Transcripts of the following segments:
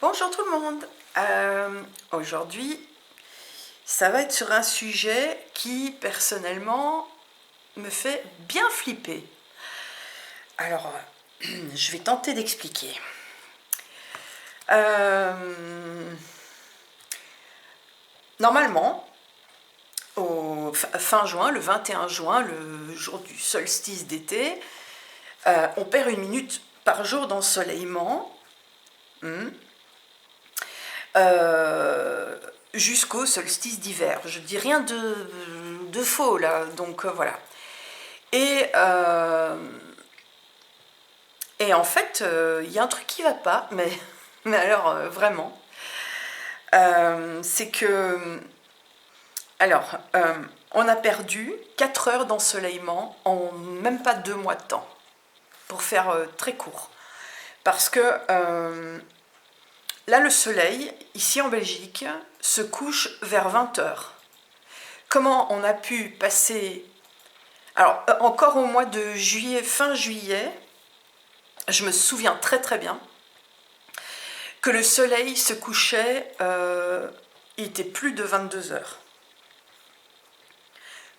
Bonjour tout le monde. Aujourd'hui, ça va être sur un sujet qui, personnellement, me fait bien flipper. Alors, je vais tenter d'expliquer. Normalement, au fin juin, le 21 juin, le jour du solstice d'été, on perd 1 minute par jour d'ensoleillement. Jusqu'au solstice d'hiver. Je dis rien de faux là, donc voilà. Et en fait, il y a un truc qui va pas, mais alors vraiment, c'est que, alors, on a perdu 4 heures d'ensoleillement en même pas 2 mois de temps, pour faire très court. Parce que là, le soleil, ici en Belgique, se couche vers 20 heures. Comment on a pu passer... Alors, encore au mois de juillet, fin juillet, je me souviens très très bien que le soleil se couchait, il était plus de 22 heures.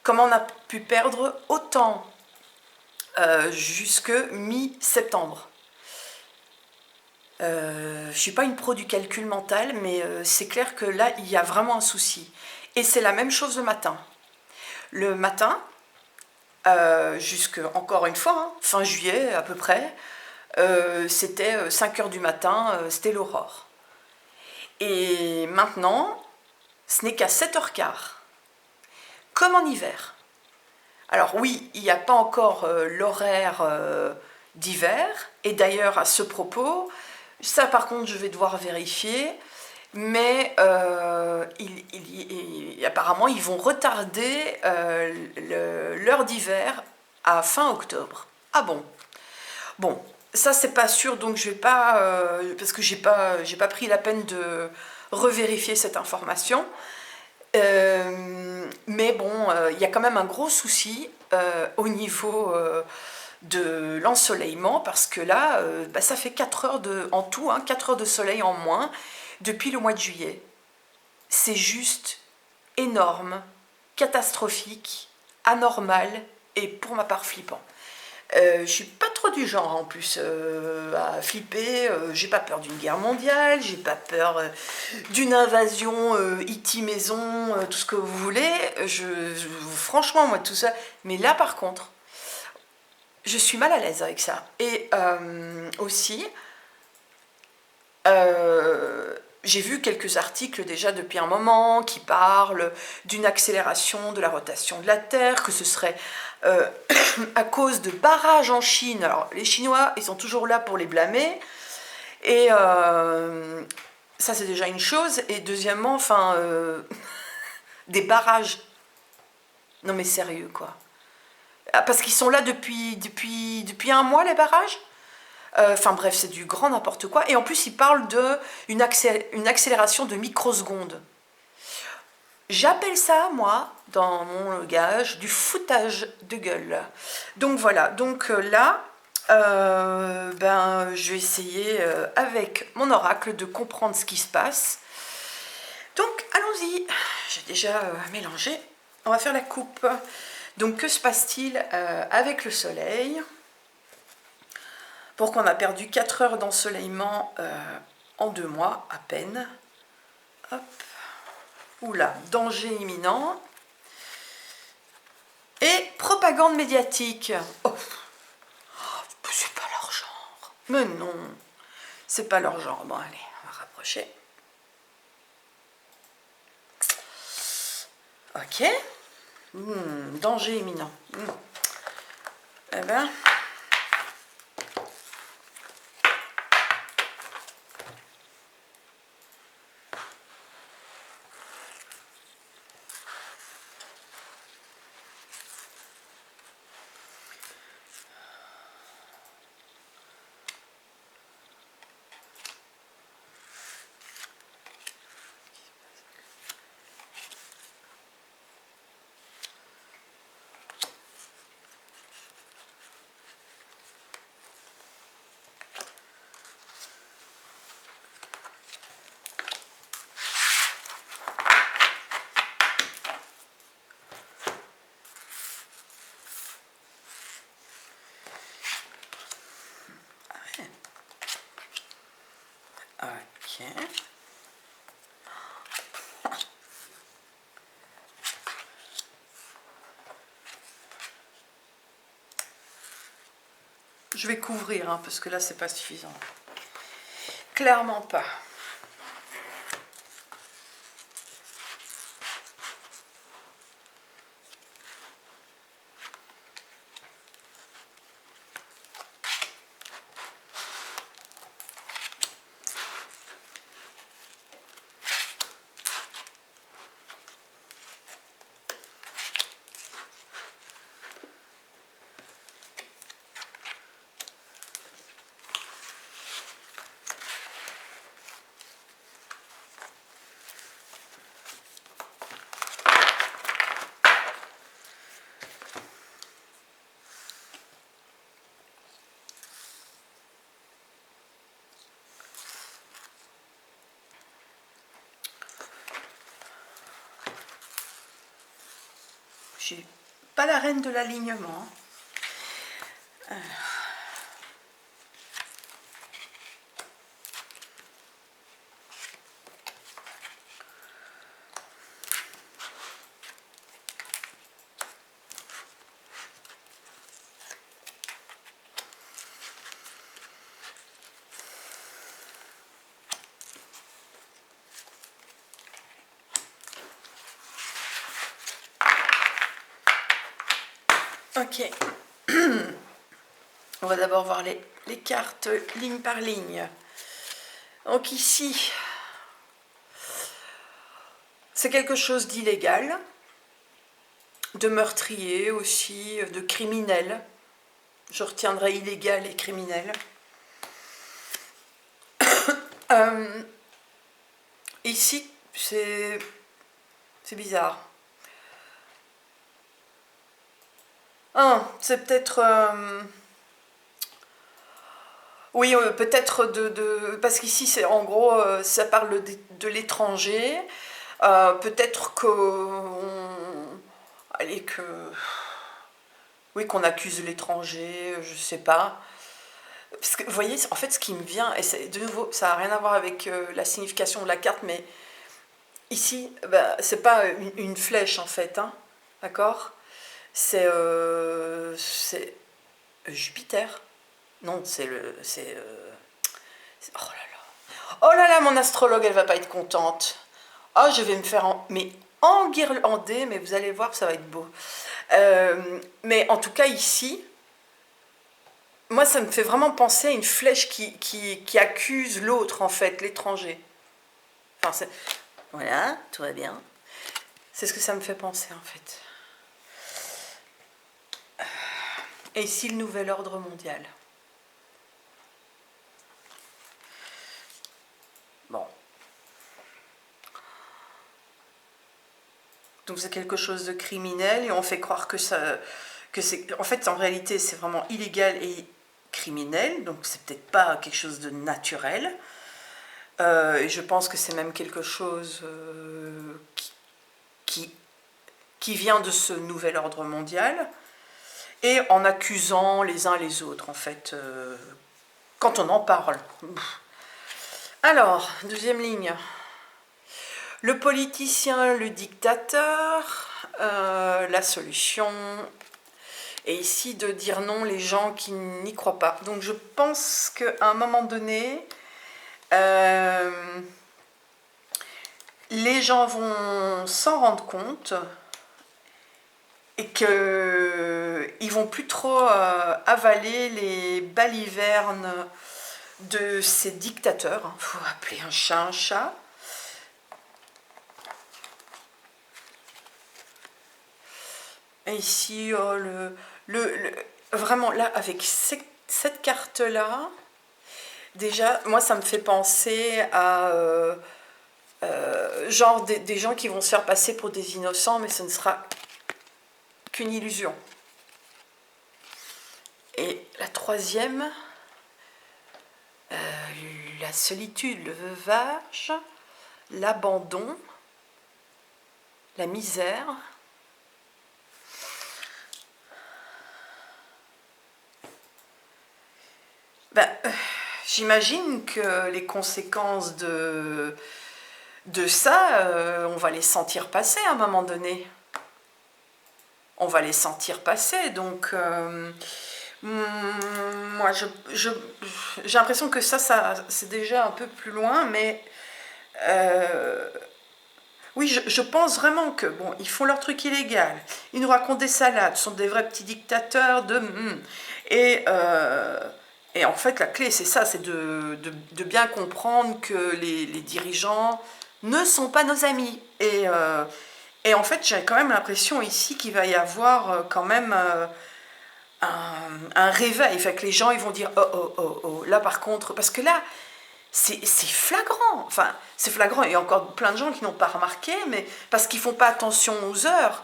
Comment on a pu perdre autant jusque mi-septembre? Je ne suis pas une pro du calcul mental, mais c'est clair que là, il y a vraiment un souci. Et c'est la même chose le matin. Le matin, jusque, encore une fois, hein, fin juillet à peu près, c'était 5 heures du matin, c'était l'aurore. Et maintenant, ce n'est qu'à 7h15, comme en hiver. Alors oui, il n'y a pas encore l'horaire d'hiver, et d'ailleurs à ce propos, ça par contre je vais devoir vérifier, mais apparemment ils vont retarder l'heure d'hiver à fin octobre. Ah bon? Bon, ça c'est pas sûr, donc je vais pas, parce que j'ai pas pris la peine de revérifier cette information. Mais bon, il y a quand même un gros souci au niveau de l'ensoleillement, parce que là, ça fait 4 heures en tout, 4 heures de soleil en moins depuis le mois de juillet. C'est juste énorme, catastrophique, anormal et pour ma part flippant. Je suis pas trop du genre en plus à flipper, j'ai pas peur d'une guerre mondiale, j'ai pas peur d'une invasion E.T. maison, tout ce que vous voulez, franchement moi tout ça, mais là par contre, je suis mal à l'aise avec ça. Et aussi, j'ai vu quelques articles déjà depuis un moment qui parlent d'une accélération de la rotation de la Terre, que ce serait à cause de barrages en Chine. Alors les Chinois, ils sont toujours là pour les blâmer. Et ça c'est déjà une chose. Et deuxièmement, enfin, des barrages. Non mais sérieux quoi. Parce qu'ils sont là depuis un mois les barrages. Enfin bref, c'est du grand n'importe quoi. Et en plus, ils parlent d'une accélération de microsecondes. J'appelle ça, moi, dans mon langage, du foutage de gueule. Donc voilà, donc là, je vais essayer avec mon oracle de comprendre ce qui se passe. Donc allons-y, j'ai déjà mélangé. On va faire la coupe. Donc que se passe-t-il avec le soleil? Pour qu'on a perdu 4 heures d'ensoleillement en 2 mois à peine. Hop. Oula, danger imminent. Et propagande médiatique. Oh, c'est pas leur genre. Mais non, c'est pas leur genre. Bon, allez, on va rapprocher. Ok. Danger imminent. Eh ben... Ok. Je vais couvrir, hein, parce que là, c'est pas suffisant. Clairement pas. Je suis pas la reine de l'alignement. Ok. On va d'abord voir les cartes ligne par ligne. Donc ici, c'est quelque chose d'illégal, de meurtrier aussi, de criminel. Je retiendrai illégal et criminel. Ici, c'est bizarre. C'est peut-être... oui, peut-être parce qu'ici, c'est en gros, ça parle de l'étranger. Peut-être allez, oui, qu'on accuse l'étranger, je sais pas. Parce que, vous voyez, en fait, ce qui me vient, et de nouveau, ça n'a rien à voir avec la signification de la carte, mais ici, bah, c'est pas une flèche, en fait, hein, d'accord? C'est Jupiter. Non, oh là là. Oh là là, mon astrologue, elle va pas être contente. Oh, je vais me faire enguirlander, mais vous allez voir, ça va être beau. Mais en tout cas, ici, moi, ça me fait vraiment penser à une flèche qui accuse l'autre, en fait, l'étranger. Enfin, voilà, tout va bien. C'est ce que ça me fait penser, en fait. Et ici, le nouvel ordre mondial. Bon. Donc c'est quelque chose de criminel et on fait croire que c'est... En fait, en réalité, c'est vraiment illégal et criminel, donc c'est peut-être pas quelque chose de naturel. Et je pense que c'est même quelque chose qui vient de ce nouvel ordre mondial. Et en accusant les uns les autres, en fait, quand on en parle. Alors, deuxième ligne. Le politicien, le dictateur, la solution, et ici de dire non les gens qui n'y croient pas. Donc je pense qu'à un moment donné, les gens vont s'en rendre compte et qu'ils vont plus trop avaler les balivernes de ces dictateurs. Il faut appeler un chat un chat. Et ici, vraiment là, avec cette carte-là, déjà, moi, ça me fait penser à genre des gens qui vont se faire passer pour des innocents, mais ce ne sera qu'une illusion. Et la troisième, la solitude, le veuvage, l'abandon, la misère. Ben, j'imagine que les conséquences de ça, on va les sentir passer à un moment donné. On va les sentir passer, donc moi j'ai l'impression que ça c'est déjà un peu plus loin, mais oui, je pense vraiment que, bon, ils font leur truc illégal, ils nous racontent des salades, ce sont des vrais petits dictateurs et, euh, et en fait, la clé, c'est ça, c'est de bien comprendre que les dirigeants ne sont pas nos amis. Et en fait, j'ai quand même l'impression ici qu'il va y avoir quand même un réveil. Fait que les gens, ils vont dire, oh, oh, oh, oh, là par contre, parce que là, c'est flagrant, enfin c'est flagrant, il y a encore plein de gens qui n'ont pas remarqué, mais parce qu'ils ne font pas attention aux heures.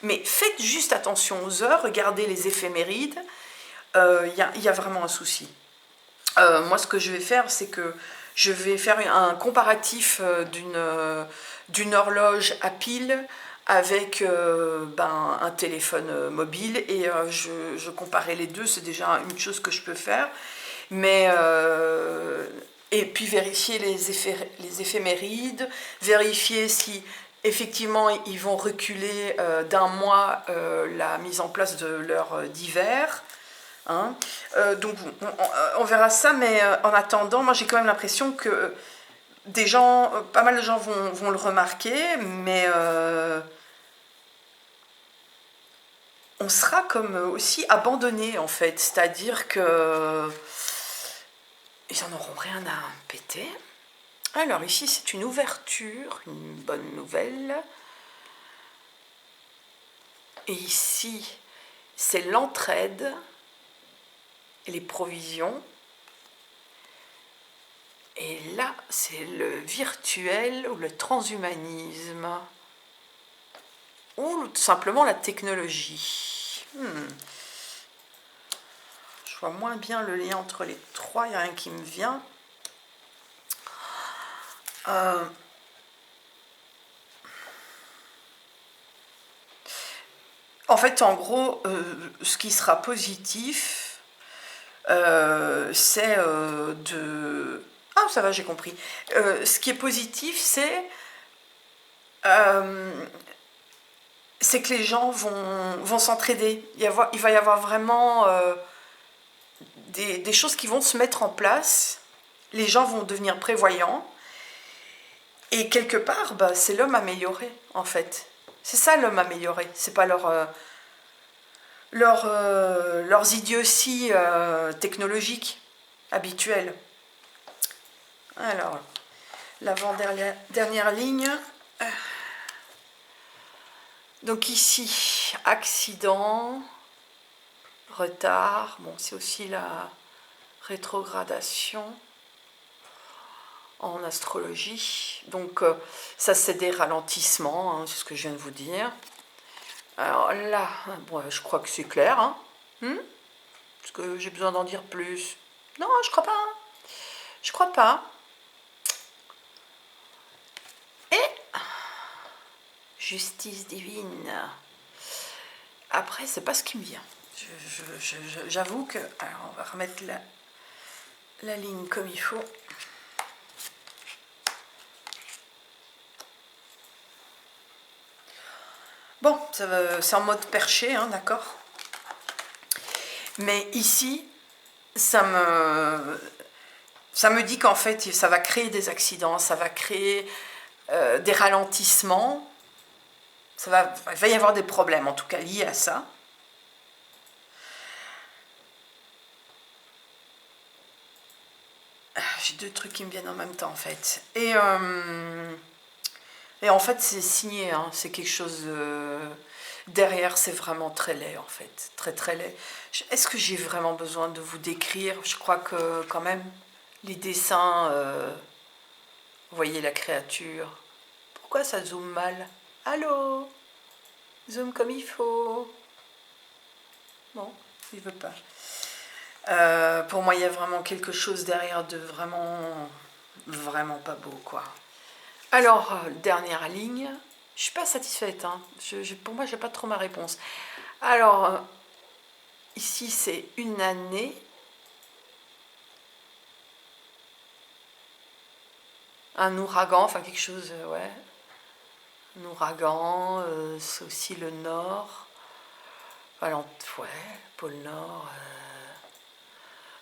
Mais faites juste attention aux heures, regardez les éphémérides, y a vraiment un souci. Moi ce que je vais faire, c'est que je vais faire un comparatif d'une horloge à pile avec un téléphone mobile et je comparais les deux, c'est déjà une chose que je peux faire. Mais et puis vérifier les éphémérides, vérifier si effectivement ils vont reculer d'un mois la mise en place de l'heure d'hiver. Hein. Donc on verra ça, mais en attendant, moi j'ai quand même l'impression que des gens, pas mal de gens vont le remarquer, mais on sera comme aussi abandonné en fait, c'est-à-dire que ils n'en auront rien à péter. Alors ici c'est une ouverture, une bonne nouvelle. Et ici c'est l'entraide et les provisions. Et là c'est le virtuel ou le transhumanisme. Ou tout simplement la technologie. Je vois moins bien le lien entre les trois, il n'y a rien qui me vient. En fait, en gros, ce qui sera positif, c'est de... Ah, ça va, j'ai compris. Ce qui est positif, c'est que les gens vont s'entraider. Il va y avoir vraiment des choses qui vont se mettre en place. Les gens vont devenir prévoyants. Et quelque part, c'est l'homme amélioré, en fait. C'est ça l'homme amélioré. C'est pas leurs idioties technologiques habituelles. Alors, l'avant-dernière ligne. Donc ici, accident, retard. Bon, c'est aussi la rétrogradation en astrologie. Donc ça, c'est des ralentissements, hein, c'est ce que je viens de vous dire. Alors là, bon, je crois que c'est clair. Hein. Est-ce que j'ai besoin d'en dire plus? Non, je crois pas. Hein. Je crois pas. Et justice divine. Après, c'est pas ce qui me vient. J'avoue que... Alors, on va remettre la ligne comme il faut. Bon, c'est en mode perché, hein, d'accord. Mais ici, ça me dit qu'en fait, ça va créer des accidents, ça va créer des ralentissements. Il va y avoir des problèmes, en tout cas liés à ça. J'ai deux trucs qui me viennent en même temps, en fait. Et en fait, c'est signé, hein, c'est quelque chose... derrière, c'est vraiment très laid, en fait. Très, très laid. Est-ce que j'ai vraiment besoin de vous décrire? Je crois que, quand même, les dessins... vous voyez la créature. Pourquoi ça zoome mal? Allô? Zoom comme il faut. Non, il veut pas. Pour moi, il y a vraiment quelque chose derrière de vraiment, vraiment pas beau, quoi. Alors, dernière ligne. Je suis pas satisfaite. Hein. Pour moi, j'ai pas trop ma réponse. Alors, ici, c'est une année. un ouragan, enfin quelque chose, ouais. Un ouragan, c'est aussi le nord. Voilà, ouais, pôle nord.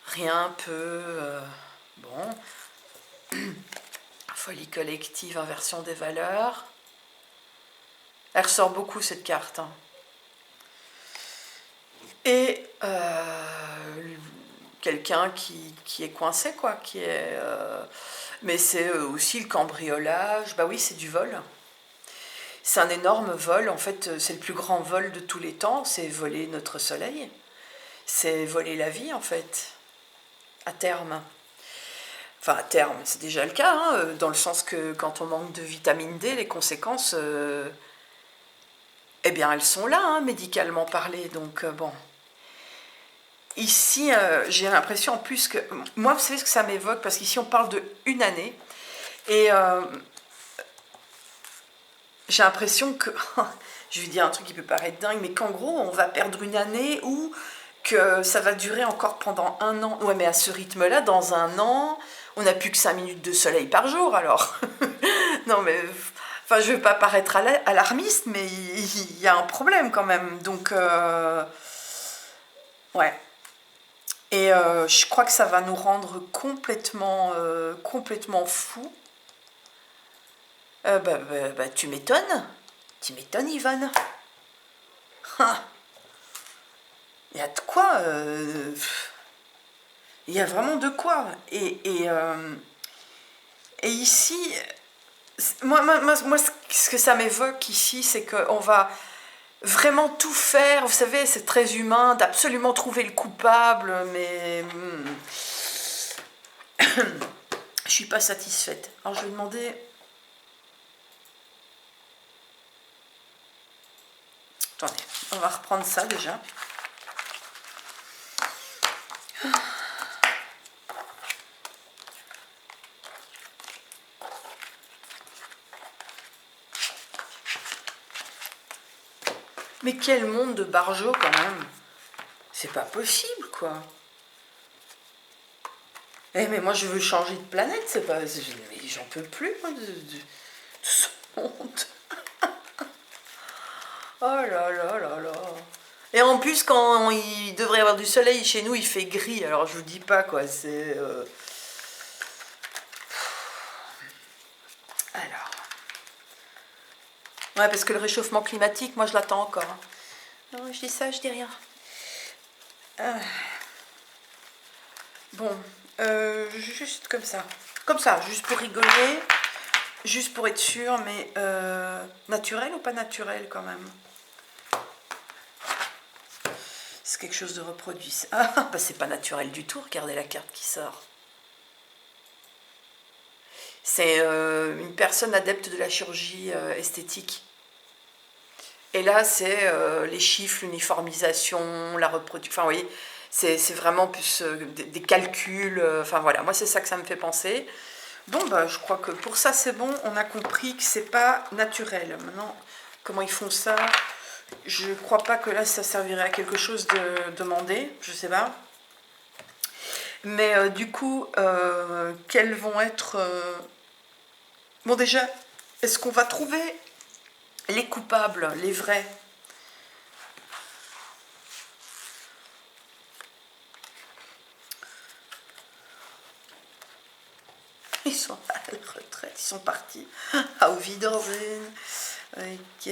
Rien peut. Bon. Folie collective, inversion des valeurs. Elle ressort beaucoup cette carte, hein. Et quelqu'un qui est coincé, quoi, qui est. Mais c'est aussi le cambriolage. Bah oui, c'est du vol. C'est un énorme vol. En fait, c'est le plus grand vol de tous les temps. C'est voler notre soleil. C'est voler la vie, en fait, à terme. Enfin, à terme, c'est déjà le cas, hein, dans le sens que quand on manque de vitamine D, les conséquences, eh bien, elles sont là, hein, médicalement parlé. Donc, bon. Ici, j'ai l'impression en plus que... Moi, vous savez ce que ça m'évoque? Parce qu'ici, on parle de une année. Et j'ai l'impression que... je vais dire un truc qui peut paraître dingue, mais qu'en gros, on va perdre une année ou que ça va durer encore pendant un an. Ouais, mais à ce rythme-là, dans un an, on n'a plus que 5 minutes de soleil par jour, alors. Non, mais... Enfin, je ne veux pas paraître alarmiste, mais il y a un problème quand même. Donc, ouais. Et je crois que ça va nous rendre complètement fous. Tu m'étonnes. Tu m'étonnes, Yvonne. Il y a de quoi. Il y a vraiment de quoi. Et ici, moi, ce que ça m'évoque ici, c'est qu'on va vraiment tout faire. Vous savez, c'est très humain d'absolument trouver le coupable, mais je suis pas satisfaite. Alors je vais demander. Attendez, on va reprendre ça déjà. Mais quel monde de barjots quand même. C'est pas possible, quoi. Eh, mais moi je veux changer de planète, c'est pas... Mais j'en peux plus, moi, de ce monde. Oh là là là là. Et en plus, quand il devrait y avoir du soleil chez nous, il fait gris. Alors je vous dis pas, quoi, c'est... Alors... Ouais, parce que le réchauffement climatique, moi je l'attends encore, hein. Non, je dis ça, je dis rien. Bon, juste comme ça. Comme ça, juste pour rigoler, juste pour être sûr, mais naturel ou pas naturel quand même? C'est quelque chose de reproduit. Ah, bah c'est pas naturel du tout, regardez la carte qui sort. C'est une personne adepte de la chirurgie esthétique. Et là, c'est les chiffres, l'uniformisation, la reproduction. Enfin, vous voyez, c'est vraiment plus des calculs. Enfin, voilà, moi, c'est ça que ça me fait penser. Bon, bah, je crois que pour ça, c'est bon. On a compris que c'est pas naturel. Maintenant, comment ils font ça? Je crois pas que là, ça servirait à quelque chose de demander. Je sais pas. Mais du coup, quels vont être... Bon, déjà, est-ce qu'on va trouver les coupables, les vrais? Ils sont à la retraite, ils sont partis. Auf Wiedersehen. Ok.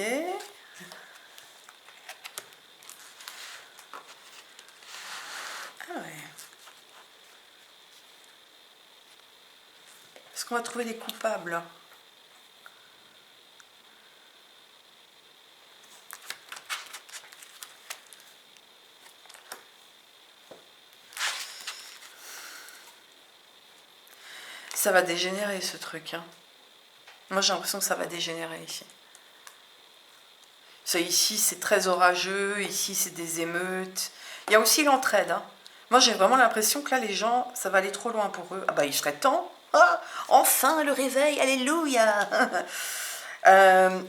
Ah ouais. Est-ce qu'on va trouver les coupables? Ça va dégénérer ce truc, hein. Moi j'ai l'impression que ça va dégénérer ici. Ça, ici c'est très orageux, ici c'est des émeutes. Il y a aussi l'entraide, hein. Moi j'ai vraiment l'impression que là les gens, ça va aller trop loin pour eux. Ah bah il serait temps. Ah, enfin le réveil, alléluia. Parce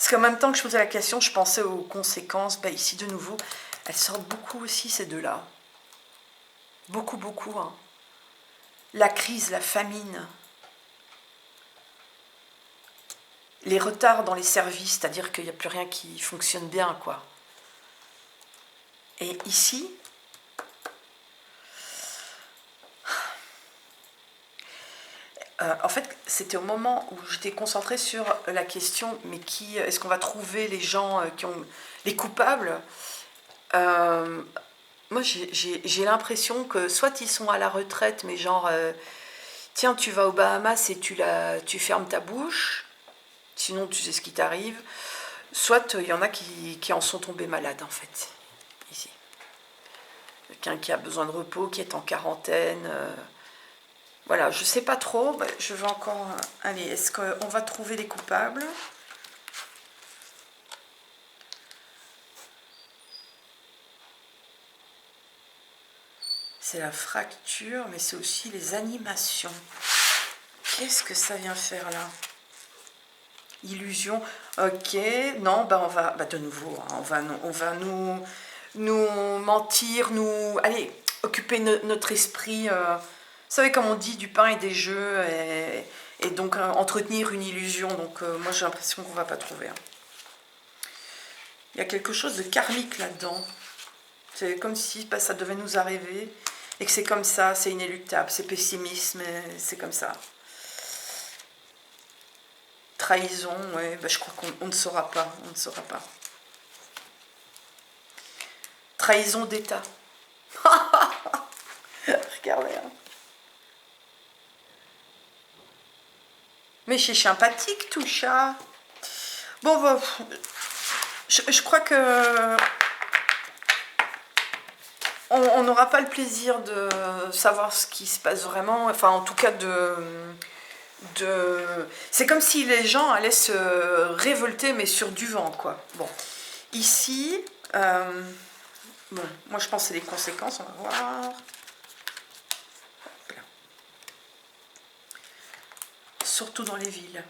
qu'en même temps que je posais la question, je pensais aux conséquences. Bah, ici de nouveau, elles sortent beaucoup aussi ces deux-là. beaucoup, beaucoup. Hein. La crise, la famine, les retards dans les services, c'est-à-dire qu'il n'y a plus rien qui fonctionne bien, quoi. Et ici, en fait, c'était au moment où j'étais concentrée sur la question, mais qui est-ce qu'on va trouver les gens qui ont les coupables. Moi, j'ai l'impression que soit ils sont à la retraite, mais genre, tiens, tu vas aux Bahamas et tu fermes ta bouche, sinon tu sais ce qui t'arrive. Soit il y en a qui en sont tombés malades, en fait, ici. Quelqu'un qui a besoin de repos, qui est en quarantaine. Voilà, je sais pas trop. Je vais encore. Allez, est-ce qu'on va trouver les coupables? C'est la fracture, mais c'est aussi les animations. Qu'est-ce que ça vient faire là? Illusion. Ok, non, on va. De nouveau, hein, on va nous mentir, allez, occuper notre esprit. Vous savez, comme on dit, du pain et des jeux, et donc entretenir une illusion. Donc, moi, j'ai l'impression qu'on ne va pas trouver. Hein. Il y a quelque chose de karmique là-dedans. C'est comme si ça devait nous arriver, et que c'est comme ça, c'est inéluctable, c'est pessimisme, c'est comme ça. Trahison, ouais, je crois qu'on ne saura pas, on ne saura pas. Trahison d'État. Regardez. Hein. Mais c'est sympathique tout ça. Bon, je crois que on n'aura pas le plaisir de savoir ce qui se passe vraiment. Enfin, en tout cas, c'est comme si les gens allaient se révolter, mais sur du vent, quoi. Bon, ici, bon, moi je pense que c'est les conséquences, on va voir. Surtout dans les villes.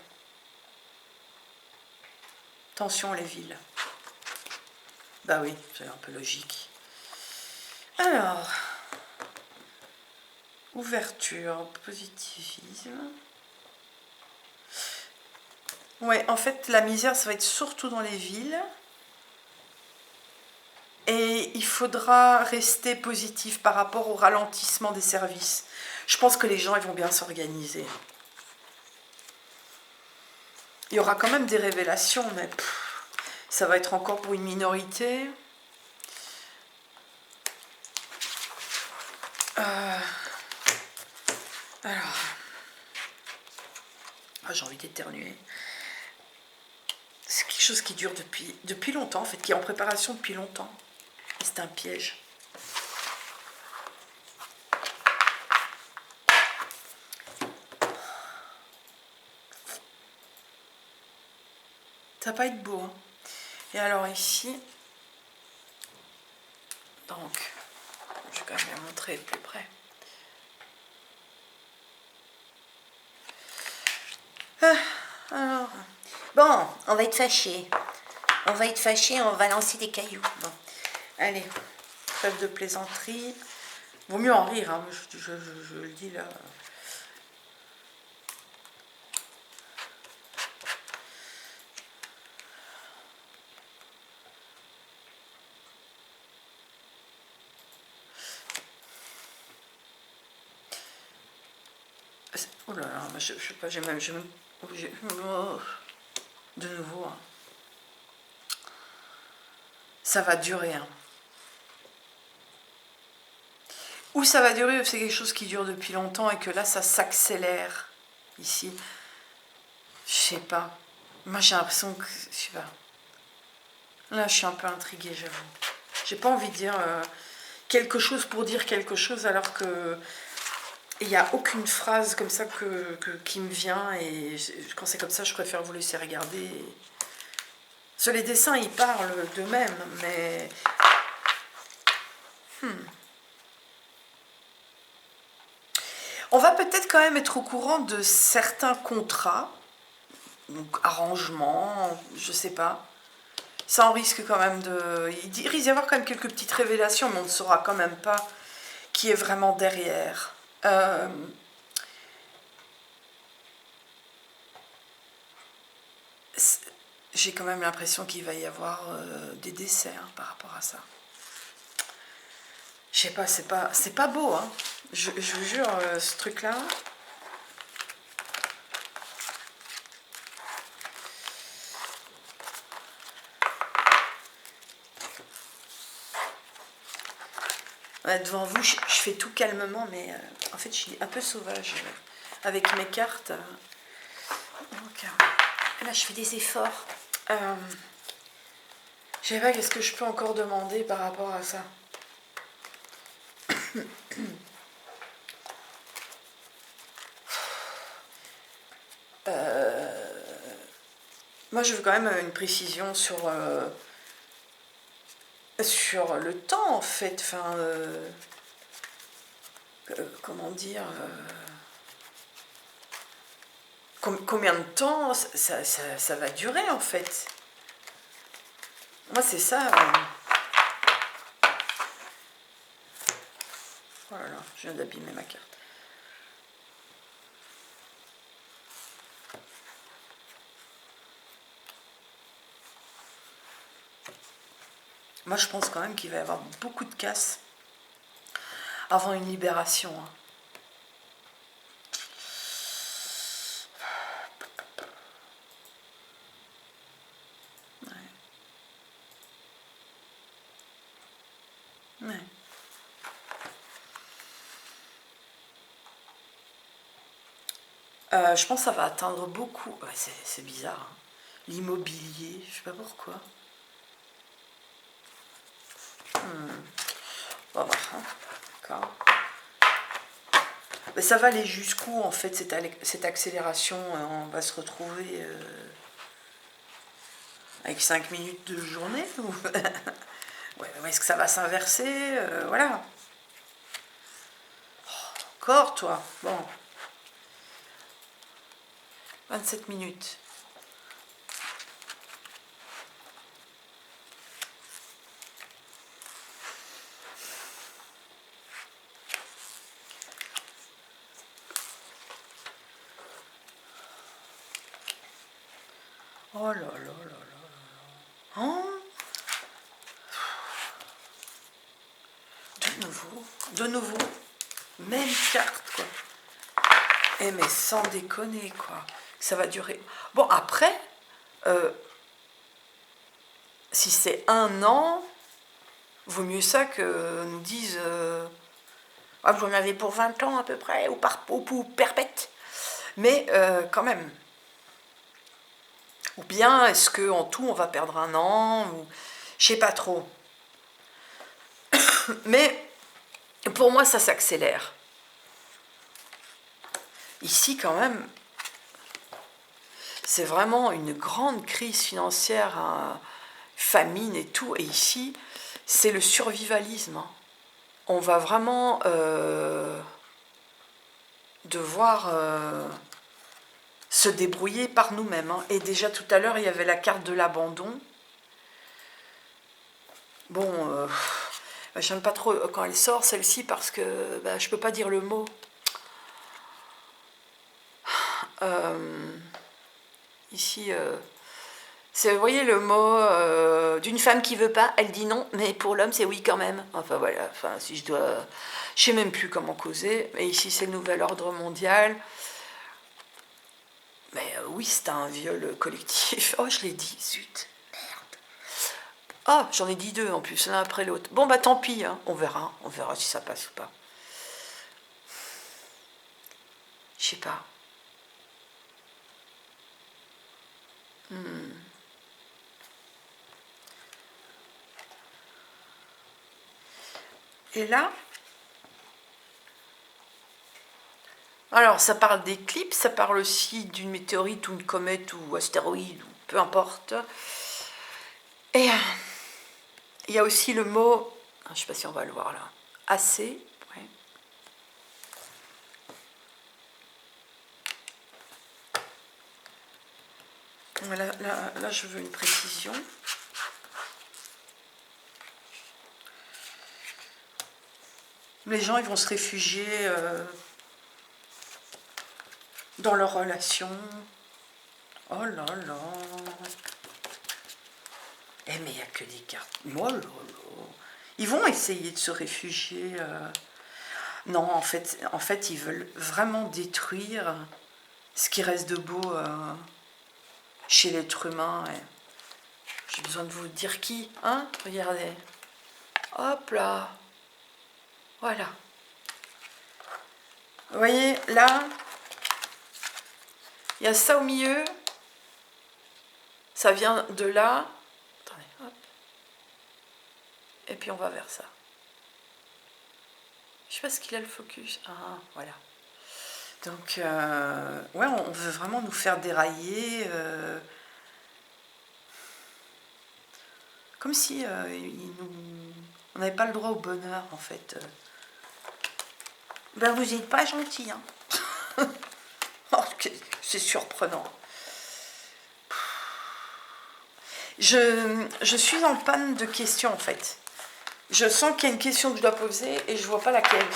Attention les villes. Bah oui, c'est un peu logique. Alors, ouverture, positivisme. Ouais, en fait, la misère, ça va être surtout dans les villes. Et il faudra rester positif par rapport au ralentissement des services. Je pense que les gens, ils vont bien s'organiser. Il y aura quand même des révélations, mais ça va être encore pour une minorité. Alors, j'ai envie d'éternuer. C'est quelque chose qui dure depuis longtemps, en fait, qui est en préparation depuis longtemps. Et c'est un piège. Ça va pas être beau. Hein. Et alors ici, donc, je vais quand même la montrer de plus près. Alors, bon, on va être fâchés. On va lancer des cailloux. Bon, allez, trêve de plaisanterie. Vaut mieux en rire, hein, je le dis là. Oh là là, je sais pas, j'ai même de nouveau. Hein. Ça va durer. Hein. Ou ça va durer, c'est quelque chose qui dure depuis longtemps et que là, ça s'accélère ici. Je sais pas. Moi, j'ai l'impression que... Je sais pas. Là, je suis un peu intriguée, j'avoue. J'ai pas envie de dire quelque chose pour dire quelque chose alors que... Il n'y a aucune phrase comme ça qui me vient et quand c'est comme ça, je préfère vous laisser regarder. Sur les dessins, ils parlent d'eux-mêmes, mais... On va peut-être quand même être au courant de certains contrats, donc arrangements, je sais pas. Ça en risque quand même de... Il risque d'y avoir quand même quelques petites révélations, mais on ne saura quand même pas qui est vraiment derrière. J'ai quand même l'impression qu'il va y avoir des décès hein, par rapport à ça. Je sais pas, c'est pas beau, hein. Je vous jure, ce truc-là. Ouais, devant vous, je fais tout calmement, mais en fait, je suis un peu sauvage avec mes cartes. Donc, là, je fais des efforts. Je sais pas, qu'est-ce que je peux encore demander par rapport à ça. Moi, je veux quand même une précision sur le temps, en fait. Enfin, comment dire combien de temps ça va durer, en fait. Moi, c'est ça. Oh là là, je viens d'abîmer ma carte. Moi, je pense quand même qu'il va y avoir beaucoup de casse avant une libération. Hein. Ouais. Ouais. Je pense que ça va atteindre beaucoup. Ouais, c'est bizarre. Hein. L'immobilier, je sais pas pourquoi. On va voir. Hein. D'accord. Mais ça va aller jusqu'où en fait cette accélération? On va se retrouver avec 5 minutes de journée ou ouais, est-ce que ça va s'inverser? Voilà. Oh, encore toi. Bon. 27 minutes. Oh là là là là là. Oh, de nouveau, même carte quoi. Eh mais sans déconner quoi. Ça va durer. Bon après, si c'est 1 an, vaut mieux ça que nous disent ah, vous en avez pour 20 ans à peu près, ou pour perpète. Mais quand même. Ou bien est-ce qu'en tout on va perdre 1 an ou... Je sais pas trop. Mais pour moi ça s'accélère. Ici quand même, c'est vraiment une grande crise financière, hein, famine et tout. Et ici, c'est le survivalisme. Hein. On va vraiment devoir se débrouiller par nous-mêmes. Hein. Et déjà tout à l'heure, il y avait la carte de l'abandon. Bon, je n'aime pas trop quand elle sort celle-ci parce que je ne peux pas dire le mot. Ici, vous voyez le mot d'une femme qui veut pas, elle dit non, mais pour l'homme c'est oui quand même. Enfin voilà, enfin, si je dois... Je sais même plus comment causer, mais ici c'est le nouvel ordre mondial. Mais oui, c'est un viol collectif. Oh, je l'ai dit, zut, merde. Oh, j'en ai dit 2 en plus, l'un après l'autre. Bon, tant pis, hein. On verra si ça passe ou pas. Je sais pas. Et là, alors ça parle d'éclipse, ça parle aussi d'une météorite ou une comète ou astéroïde, ou peu importe. Et il y a aussi le mot, je ne sais pas si on va le voir là, assez. Ouais. Là, je veux une précision. « Les gens, ils vont se réfugier dans leur relation. Oh là là. Eh mais il n'y a que des cartes. Oh là là. Ils vont essayer de se réfugier. Non, en fait, ils veulent vraiment détruire ce qui reste de beau chez l'être humain. J'ai besoin de vous dire qui, hein? Regardez. Hop là. Voilà. Vous voyez, là, il y a ça au milieu. Ça vient de là. Attendez, hop. Et puis on va vers ça. Je sais pas ce qu'il a le focus. Ah, voilà. Donc, ouais, on veut vraiment nous faire dérailler. Comme si on n'avait pas le droit au bonheur, en fait. Ben, vous n'êtes pas gentil, hein. Oh, c'est surprenant. Je suis en panne de questions, en fait. Je sens qu'il y a une question que je dois poser et je vois pas laquelle.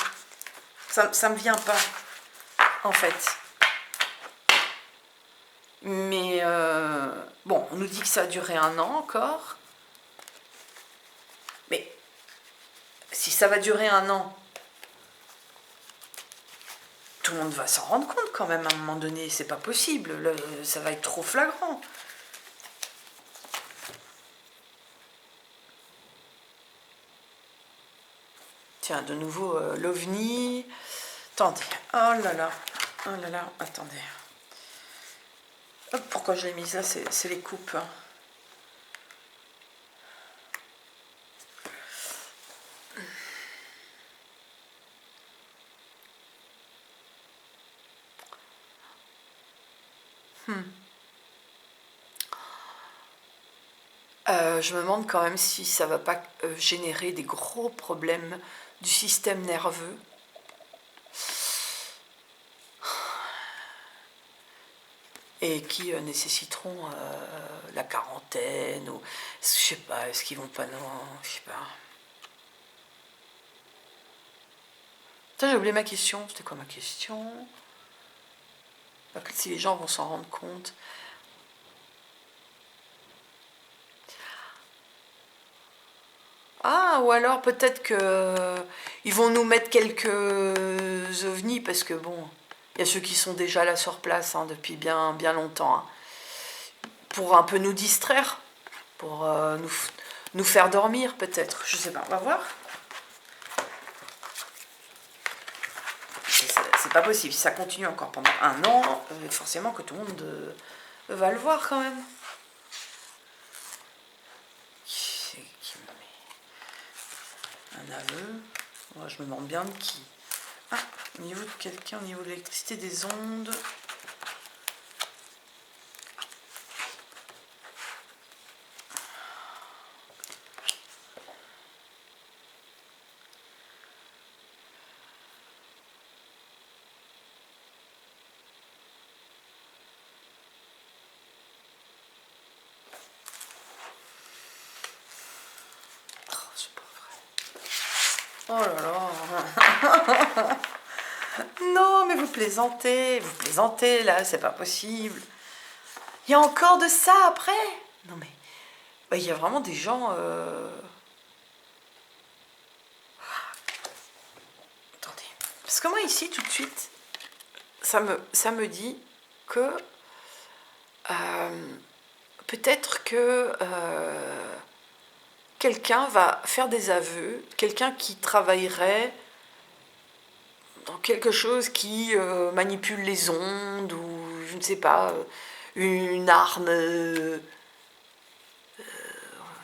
Ça me vient pas, en fait. Mais bon, on nous dit que ça a duré 1 an encore. Mais si ça va durer 1 an, tout le monde va s'en rendre compte quand même à un moment donné. C'est pas possible. Ça va être trop flagrant. Tiens, de nouveau, l'OVNI. Attendez. Oh là là. Oh là là. Attendez. Hop, pourquoi je l'ai mis ça? C'est les coupes. Je me demande quand même si ça va pas générer des gros problèmes du système nerveux. Et qui nécessiteront la quarantaine, ou je sais pas, est-ce qu'ils vont pas, non, je sais pas. Putain, j'ai oublié ma question, c'était quoi ma question? Si les gens vont s'en rendre compte. Ah, ou alors peut-être que ils vont nous mettre quelques ovnis, parce que bon, il y a ceux qui sont déjà là sur place hein, depuis bien, bien longtemps, hein, pour un peu nous distraire, pour nous faire dormir peut-être, je sais pas, on va voir. C'est pas possible, si ça continue encore pendant 1 an, forcément que tout le monde va le voir quand même. Un aveu. Oh, je me demande bien de qui. Ah, au niveau de quelqu'un, au niveau de l'électricité, des ondes. Oh là là. Non, mais vous plaisantez là, c'est pas possible. Il y a encore de ça après. Non mais, bah, il y a vraiment des gens. Attendez, parce que moi ici tout de suite, ça me dit que peut-être que quelqu'un va faire des aveux, quelqu'un qui travaillerait dans quelque chose qui manipule les ondes, ou je ne sais pas, une arme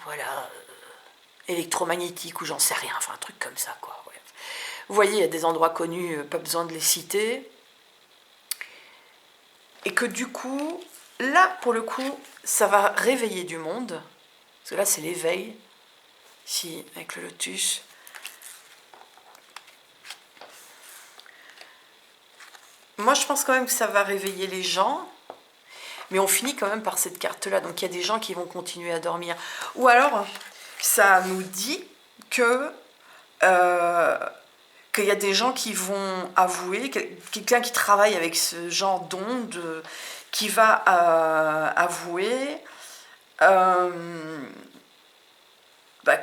voilà, électromagnétique, ou j'en sais rien, enfin un truc comme ça, quoi. Ouais. Vous voyez, il y a des endroits connus, pas besoin de les citer. Et que du coup, là, pour le coup, ça va réveiller du monde. Parce que là, c'est l'éveil. Ici, avec le lotus. Moi, je pense quand même que ça va réveiller les gens. Mais on finit quand même par cette carte-là. Donc, il y a des gens qui vont continuer à dormir. Ou alors, ça nous dit que qu'il y a des gens qui vont avouer, quelqu'un qui travaille avec ce genre d'onde, qui va avouer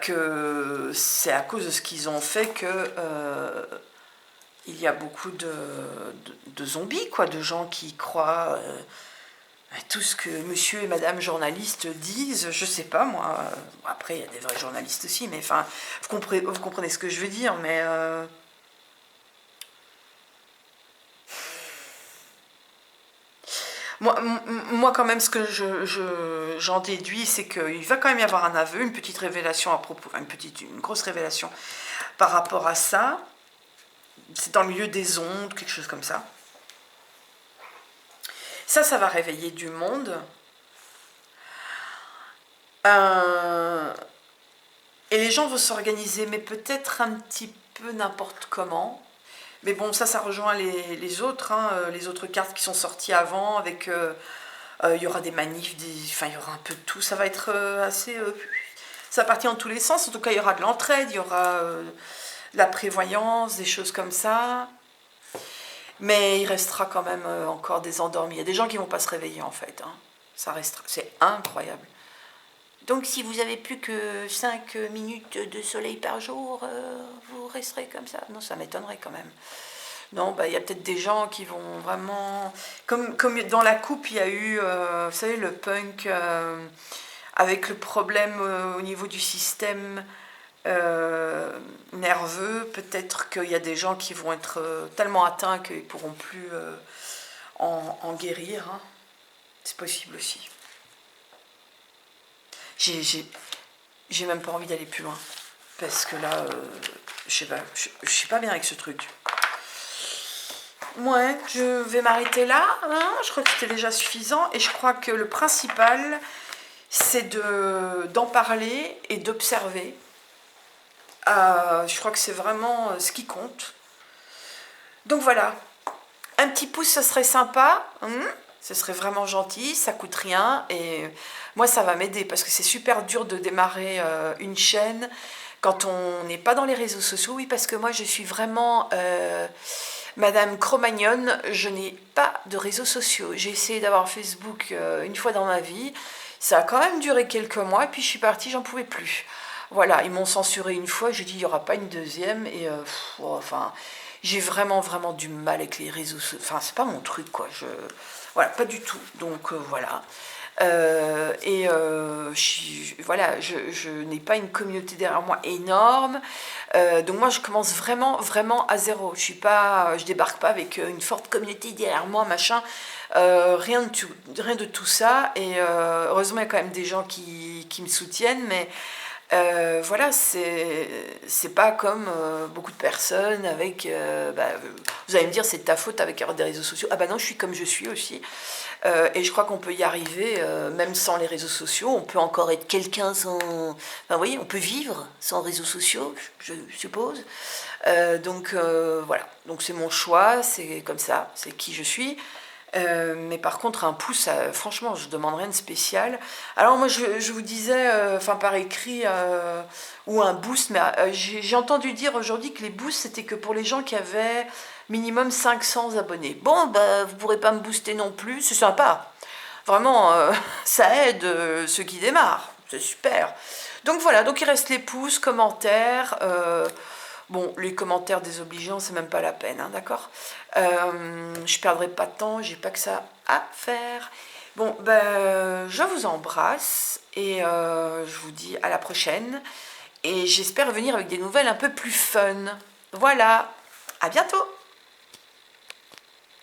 que c'est à cause de ce qu'ils ont fait que il y a beaucoup de zombies, quoi, de gens qui croient à tout ce que monsieur et madame journalistes disent, je sais pas moi. Après, il y a des vrais journalistes aussi, mais enfin, vous comprenez ce que je veux dire, mais... Moi, quand même, ce que j'en déduis, c'est qu'il va quand même y avoir un aveu, une petite révélation à propos, enfin une grosse révélation par rapport à ça. C'est dans le milieu des ondes, quelque chose comme ça. Ça va réveiller du monde. Et les gens vont s'organiser, mais peut-être un petit peu n'importe comment. Mais bon, ça rejoint les autres, hein, les autres cartes qui sont sorties avant, avec... il y aura des manifs, enfin, il y aura un peu de tout. Ça va être assez... ça va partir dans tous les sens. En tout cas, il y aura de l'entraide, il y aura de la prévoyance, des choses comme ça. Mais il restera quand même encore des endormis. Il y a des gens qui ne vont pas se réveiller, en fait. Hein. Ça restera... C'est incroyable. Donc, si vous avez plus que 5 minutes de soleil par jour, vous resterez comme ça. Non, ça m'étonnerait quand même. Non, il y a peut-être des gens qui vont vraiment... Comme dans la coupe, il y a eu, vous savez, le punk, avec le problème au niveau du système nerveux. Peut-être qu'il y a des gens qui vont être tellement atteints qu'ils ne pourront plus en guérir. Hein. C'est possible aussi. J'ai même pas envie d'aller plus loin. Parce que là, je sais pas bien avec ce truc. Ouais, je vais m'arrêter là. Hein, je crois que c'était déjà suffisant. Et je crois que le principal, c'est d'en parler et d'observer. Je crois que c'est vraiment ce qui compte. Donc voilà. Un petit pouce, ce serait sympa. Ce serait vraiment gentil, ça coûte rien. Et moi, ça va m'aider parce que c'est super dur de démarrer une chaîne quand on n'est pas dans les réseaux sociaux. Oui, parce que moi, je suis vraiment... Madame Cro-Magnon, je n'ai pas de réseaux sociaux. J'ai essayé d'avoir Facebook une fois dans ma vie. Ça a quand même duré quelques mois, et puis je suis partie, j'en pouvais plus. Voilà, ils m'ont censuré une fois, j'ai dit il n'y aura pas une deuxième, et enfin, j'ai vraiment, vraiment du mal avec les réseaux sociaux. Enfin, c'est pas mon truc, quoi. Voilà, pas du tout. Donc, voilà. Voilà, je n'ai pas une communauté derrière moi énorme. Donc moi, je commence vraiment, vraiment à zéro. Je débarque pas avec une forte communauté derrière moi, machin. Rien de tout ça. Et heureusement, il y a quand même des gens qui me soutiennent, mais voilà, c'est pas comme beaucoup de personnes avec... vous allez me dire, c'est de ta faute avec des réseaux sociaux. Ah bah non, je suis comme je suis aussi. Et je crois qu'on peut y arriver, même sans les réseaux sociaux. On peut encore être quelqu'un sans... Enfin, vous voyez, on peut vivre sans réseaux sociaux, je suppose. Donc, voilà. Donc, c'est mon choix, c'est comme ça, c'est qui je suis. Mais par contre, un pouce, franchement, je ne demande rien de spécial. Alors, moi, je vous disais, par écrit, ou un boost, mais j'ai entendu dire aujourd'hui que les boosts, c'était que pour les gens qui avaient minimum 500 abonnés. Bon, vous ne pourrez pas me booster non plus, c'est sympa. Vraiment, ça aide ceux qui démarrent, c'est super. Donc voilà, donc il reste les pouces, commentaires. Bon, les commentaires désobligeants, c'est même pas la peine, hein, d'accord. Je perdrai pas de temps, j'ai pas que ça à faire. Bon, je vous embrasse et je vous dis à la prochaine. Et j'espère venir avec des nouvelles un peu plus fun. Voilà, à bientôt!